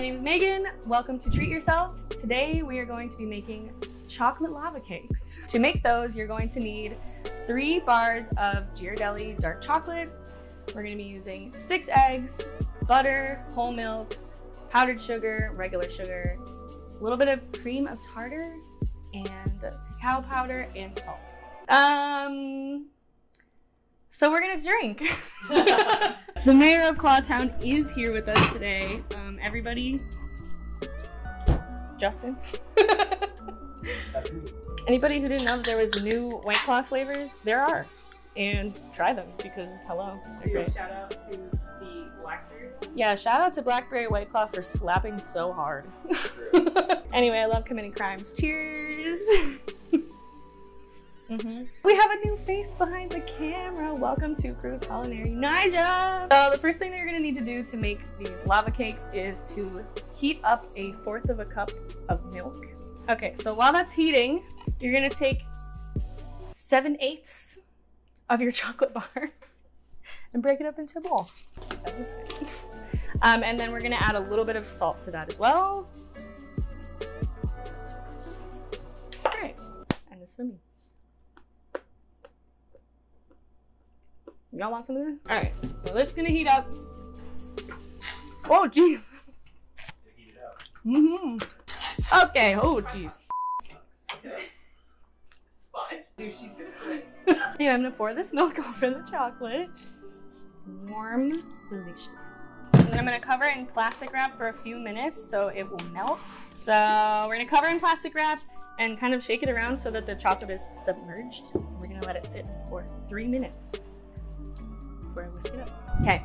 name is Megan. Welcome to Treat Yourself. Today we are going to be making chocolate lava cakes. To make those, you're going to need 3 bars of Ghirardelli dark chocolate. We're going to be using 6 eggs, butter, whole milk, powdered sugar, regular sugar, a little bit of cream of tartar, and cacao powder and salt. So we're gonna drink. The mayor of Clawtown is here with us today. Everybody, Justin. Anybody who didn't know that there was new White Claw flavors, there are, and try them because hello, they're great. Shout out to the blackberry one. Yeah, shout out to Blackberry White Claw for slapping so hard. Anyway, I love committing crimes. Cheers. We have a new face behind the camera. Welcome to Crew Culinary Nija. So the first thing that you're gonna need to do to make these lava cakes is to heat up 1/4 cup of milk. Okay, so while that's heating, you're gonna take 7/8 of your chocolate bar and break it up into a bowl. That was good. And then we're gonna add a little bit of salt to that as well. All right, and this for me. Y'all want some of this? All right, so this is gonna heat up. Oh, jeez. Heat it up. Okay, oh, jeez. It's fine. Dude, she's gonna quit. Anyway, I'm gonna pour this milk over the chocolate. Warm, delicious. And then I'm gonna cover it in plastic wrap for a few minutes so it will melt. So we're gonna cover in plastic wrap and kind of shake it around so that the chocolate is submerged. We're gonna let it sit for 3 minutes. Before I whisk it up. Okay,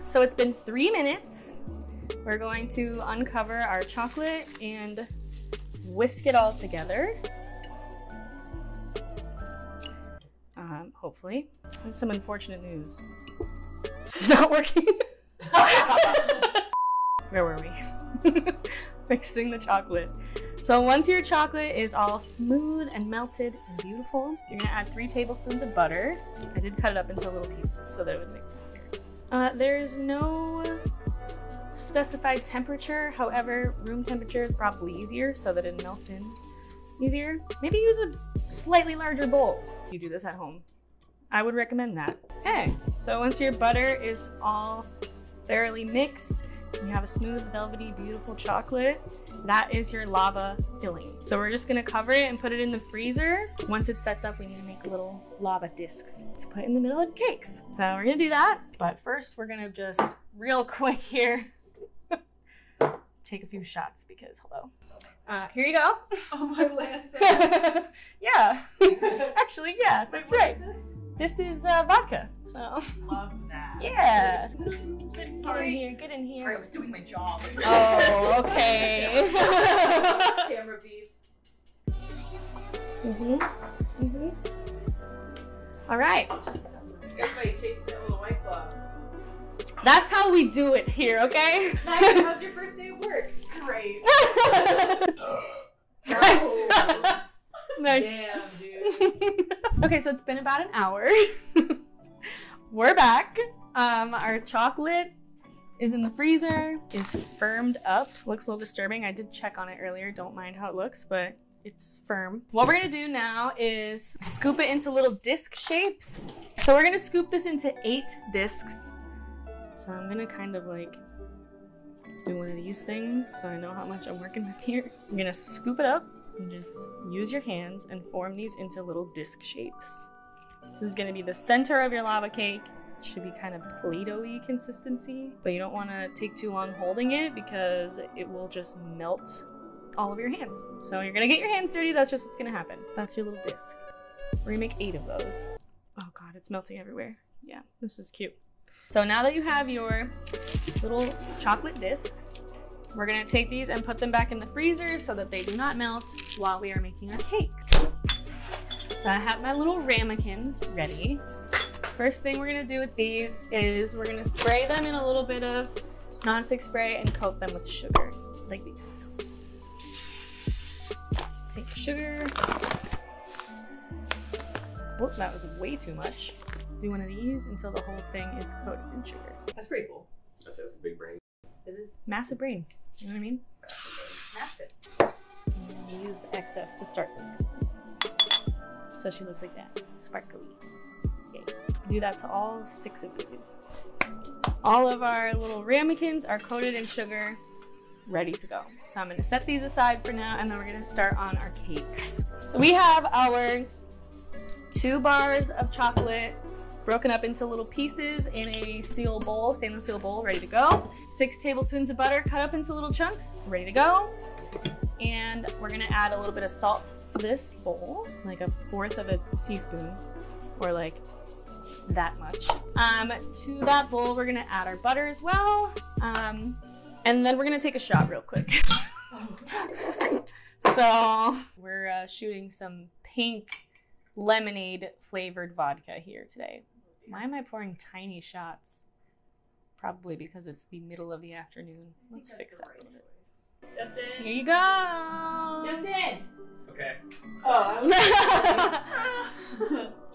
so it's been 3 minutes. We're going to uncover our chocolate and whisk it all together. Hopefully. I have some unfortunate news. It's not working. Where were we? Mixing the chocolate. So once your chocolate is all smooth and melted and beautiful, you're gonna add 3 tablespoons of butter. I did cut it up into little pieces so that it would mix easier. There's no specified temperature. However, room temperature is probably easier so that it melts in easier. Maybe use a slightly larger bowl if you do this at home. I would recommend that. Okay, so once your butter is all thoroughly mixed, you have a smooth, velvety, beautiful chocolate. That is your lava filling. So we're just gonna cover it and put it in the freezer. Once it sets up, we need to make little lava discs to put in the middle of the cakes. So we're gonna do that, but first we're gonna just real quick here, take a few shots because hello. Here you go. Oh my lands. Yeah, actually, yeah, that's right. This is vodka, so. Love that. Yeah. Sorry. Get in here. Sorry, I was doing my job. Oh, okay. Camera beef. All right. Everybody chasing that little White Claw. That's how we do it here, okay? Nice. How's your first day of work? Great. Nice. Nice. Damn, dude. Okay, so it's been about an hour. We're back. Our chocolate is in the freezer, is firmed up. Looks a little disturbing. I did check on it earlier. Don't mind how it looks, but it's firm. What we're gonna do now is scoop it into little disc shapes. So we're gonna scoop this into 8 discs. So I'm gonna kind of like do one of these things so I know how much I'm working with here. I'm gonna scoop it up and just use your hands and form these into little disc shapes. This is gonna be the center of your lava cake. It should be kind of Play-Doh-y consistency, but you don't wanna take too long holding it because it will just melt all of your hands. So you're gonna get your hands dirty, that's just what's gonna happen. That's your little disc. We're gonna make 8 of those. Oh God, it's melting everywhere. Yeah, this is cute. So now that you have your little chocolate discs, we're gonna take these and put them back in the freezer so that they do not melt while we are making our cake. So I have my little ramekins ready. First thing we're gonna do with these is we're gonna spray them in a little bit of nonstick spray and coat them with sugar, like these. Take your sugar. Whoop, that was way too much. Do one of these until the whole thing is coated in sugar. That's pretty cool. That's a big brain. It is. Massive brain. You know what I mean? Massive. And you use the excess to start things. So she looks like that, sparkly. Okay, do that to all 6 of these. All of our little ramekins are coated in sugar, ready to go. So I'm gonna set these aside for now, and then we're gonna start on our cakes. So we have our 2 bars of chocolate broken up into little pieces in a steel bowl, stainless steel bowl, ready to go. 6 tablespoons of butter cut up into little chunks, ready to go. And we're gonna add a little bit of salt to this bowl, like 1/4 of a teaspoon, or like that much. To that bowl, we're gonna add our butter as well. And then we're gonna take a shot real quick. So we're shooting some pink lemonade flavored vodka here today. Why am I pouring tiny shots? Probably because it's the middle of the afternoon. Let's fix that a little bit. Justin. Here you go. Justin. Okay. Oh,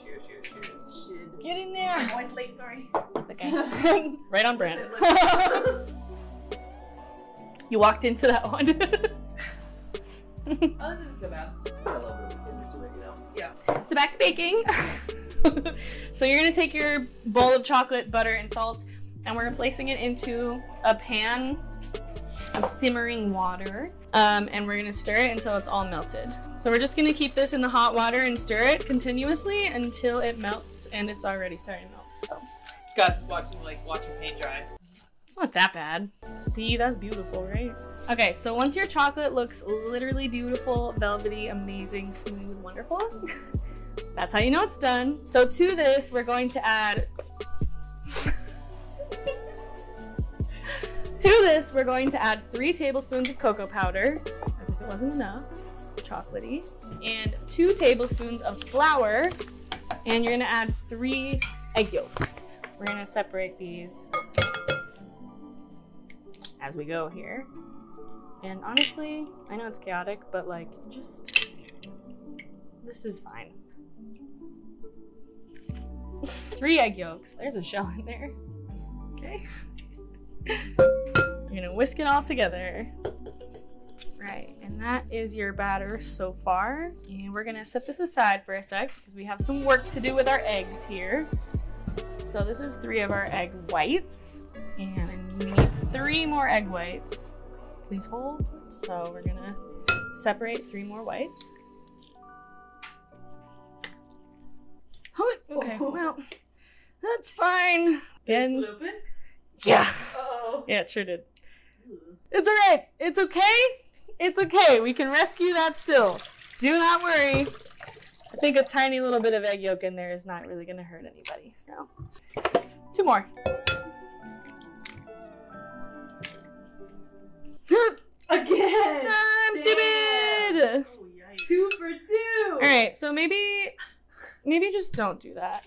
Cheers, cheers, cheers. Get in there. I'm always late, sorry. Okay. Right on brand. You walked into that one. Oh, this isn't so bad. I love it when we get into it, you know? Yeah. So back to baking. So you're gonna take your bowl of chocolate, butter, and salt, and we're placing it into a pan of simmering water. And we're gonna stir it until it's all melted. So we're just gonna keep this in the hot water and stir it continuously until it melts, and it's already starting to melt. So Guys, watching paint dry. it's not that bad. See, that's beautiful, right? Okay, so once your chocolate looks literally beautiful, velvety, amazing, smooth, wonderful, that's how you know it's done. So to this, we're going to add... To this, we're going to add 3 tablespoons of cocoa powder, as if it wasn't enough, chocolatey, and 2 tablespoons of flour, and you're gonna add 3 egg yolks. We're gonna separate these as we go here. And honestly, I know it's chaotic, but like, just, this is fine. 3 egg yolks. There's a shell in there. Okay. You're gonna whisk it all together. Right, and that is your batter so far. And we're gonna set this aside for a sec because we have some work to do with our eggs here. So this is 3 of our egg whites, and we need 3 more egg whites. Please hold. So we're gonna separate 3 more whites. Okay, well, that's fine. Is it open? Yeah. Uh-oh. Yeah, it sure did. It's alright. It's okay. It's okay. We can rescue that still. Do not worry. I think a tiny little bit of egg yolk in there is not really going to hurt anybody. So, 2 more. Again! I'm stupid! Oh, yikes. 2 for 2! Alright, so maybe just don't do that.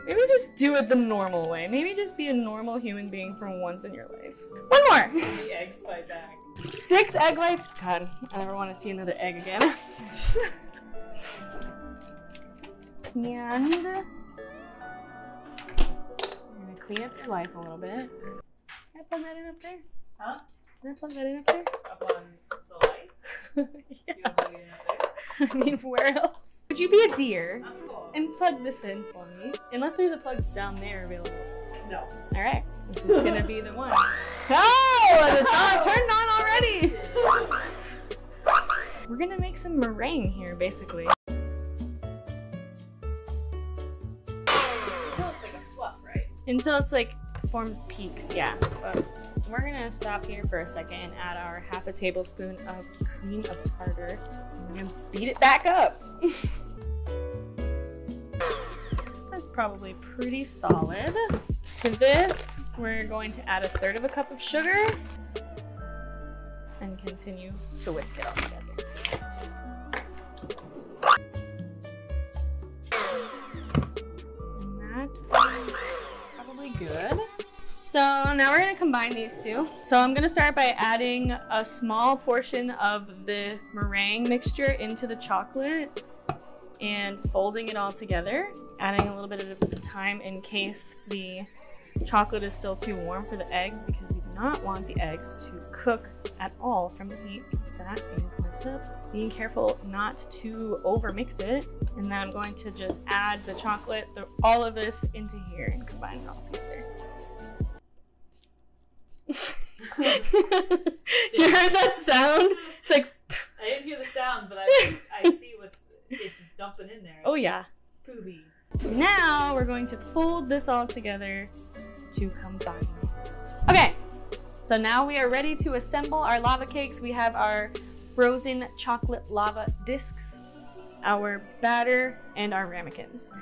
Maybe just do it the normal way. Maybe just be a normal human being for once in your life. 1 more! The eggs fight back. 6 egg whites. God, I never want to see another egg again. And I'm gonna clean up your life a little bit. Can I plug that in up there? Huh? Can I plug that in up there? Up on the light? Yeah. You want to plug it in up there? I mean, where else? Would you be a dear I'm cool. and plug this in for me? Unless there's a plug down there available. No. All right, this is gonna be the one. Oh, it's not turned on already. We're gonna make some meringue here, basically. Until it's like a fluff, right? Until it's like forms peaks, yeah. But we're gonna stop here for a second and add our 1/2 tablespoon of cream of tartar. And we're gonna beat it back up. That's probably pretty solid. To this, we're going to add 1/3 cup of sugar and continue to whisk it all together. And that's probably good. So now we're gonna combine these 2. So I'm gonna start by adding a small portion of the meringue mixture into the chocolate and folding it all together, adding a little bit of time in case the chocolate is still too warm for the eggs, because we do not want the eggs to cook at all from the heat because that is messed up. Being careful not to over mix it. And then I'm going to just add the chocolate, all of this into here and combine it all together. You heard that sound? It's like, I didn't hear the sound, but I see it's just dumping in there. oh yeah. Poopy. Now we're going to fold this all together to combine it. Okay, so now we are ready to assemble our lava cakes. We have our frozen chocolate lava discs, our batter, and our ramekins.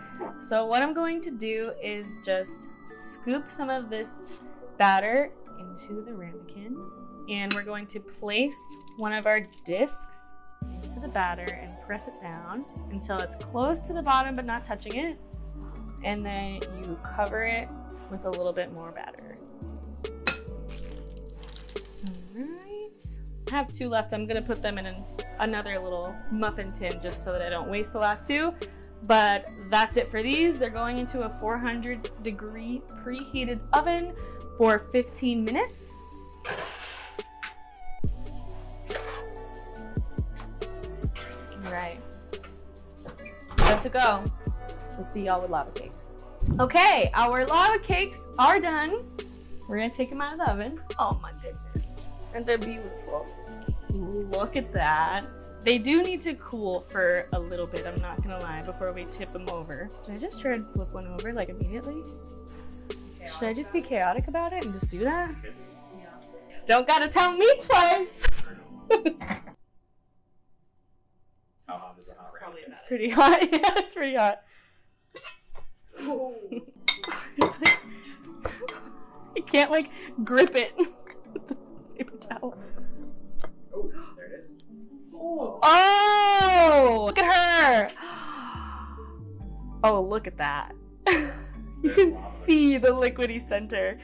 So what I'm going to do is just scoop some of this batter into the ramekin, and we're going to place one of our discs into the batter and press it down until it's close to the bottom but not touching it, and then you cover it with a little bit more batter. Alright, I have 2 left. I'm gonna put them in another little muffin tin just so that I don't waste the last 2. But that's it for these. They're going into a 400-degree preheated oven for 15 minutes. Alright, good to go. We'll see y'all with lava cakes. Okay, our lava cakes are done. We're gonna take them out of the oven. Oh my goodness, and they're beautiful. Look at that. They do need to cool for a little bit, I'm not gonna lie, before we tip them over. Should I just try to flip one over like immediately? Should I just be chaotic about it and just do that? Yeah. Don't gotta tell me twice. How hot is the hot round? Probably It's pretty hot. Yeah, it's pretty hot. It's like, I can't like grip it with the paper towel. Oh, there it is. Oh, look at her. Oh, look at that. You can see the liquidy center.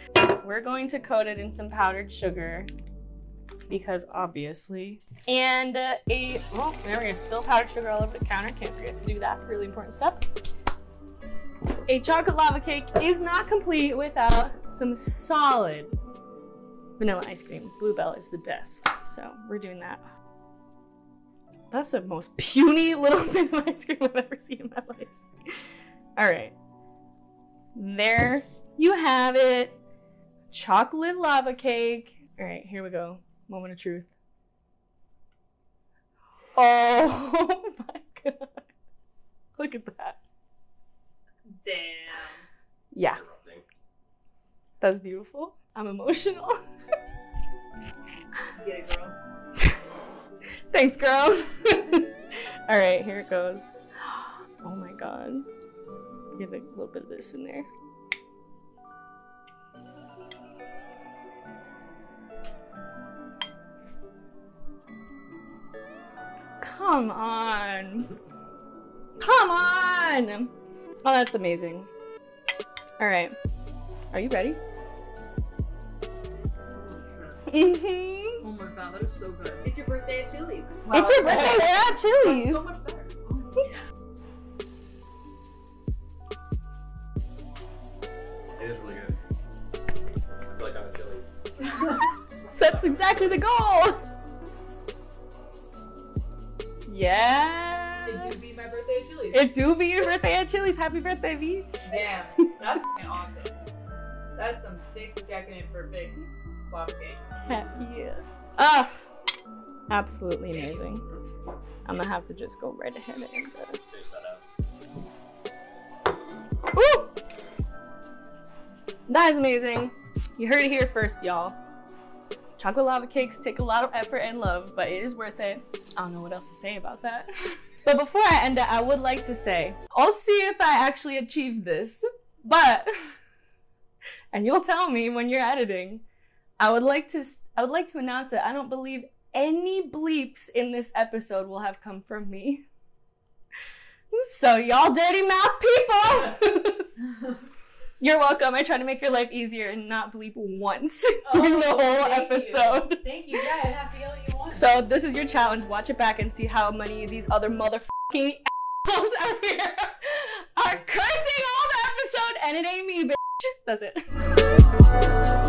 We're going to coat it in some powdered sugar because obviously. And oh, there we go. Spill powdered sugar all over the counter. Can't forget to do that. Really important step. A chocolate lava cake is not complete without some solid vanilla ice cream. Bluebell is the best. So we're doing that. That's the most puny little bit of ice cream I've ever seen in my life. All right. There you have it. Chocolate lava cake. All right, here we go. Moment of truth. Oh my God. Look at that. Damn. Yeah, Erupting. that's beautiful. I'm emotional. Get it, girl. Thanks, girl. All right, here it goes. Oh my God. Get a little bit of this in there. Come on. Come on. Oh, that's amazing. All right. Are you ready? Mm-hmm. Oh my God, that is so good. It's your birthday at Chili's. It's your birthday. We're at That's Chili's. so much better. Honestly. It is really good. I feel like I'm at Chili's. That's exactly the goal. Yeah. It do be my birthday at Chili's. It do be your birthday at Chili's. Happy birthday, V. Damn, that's f***ing awesome. That's some thick, decadent, perfect lava cake. Yeah. Ah, absolutely amazing. I'm gonna have to just go right ahead and Finish that up. Woo! That is amazing. You heard it here first, y'all. Chocolate lava cakes take a lot of effort and love, but it is worth it. I don't know what else to say about that. But before I end it, I would like to say, I'll see if I actually achieved this, but, and you'll tell me when you're editing, I would like to announce that I don't believe any bleeps in this episode will have come from me. So y'all dirty mouth people! You're welcome. I try to make your life easier and not bleep once in the whole episode. Thank you. Yeah, I'd have to yell at you once. So this is your challenge. Watch it back and see how many of these other motherfucking assholes out here are cursing all the episode, and it ain't me, bitch. That's it.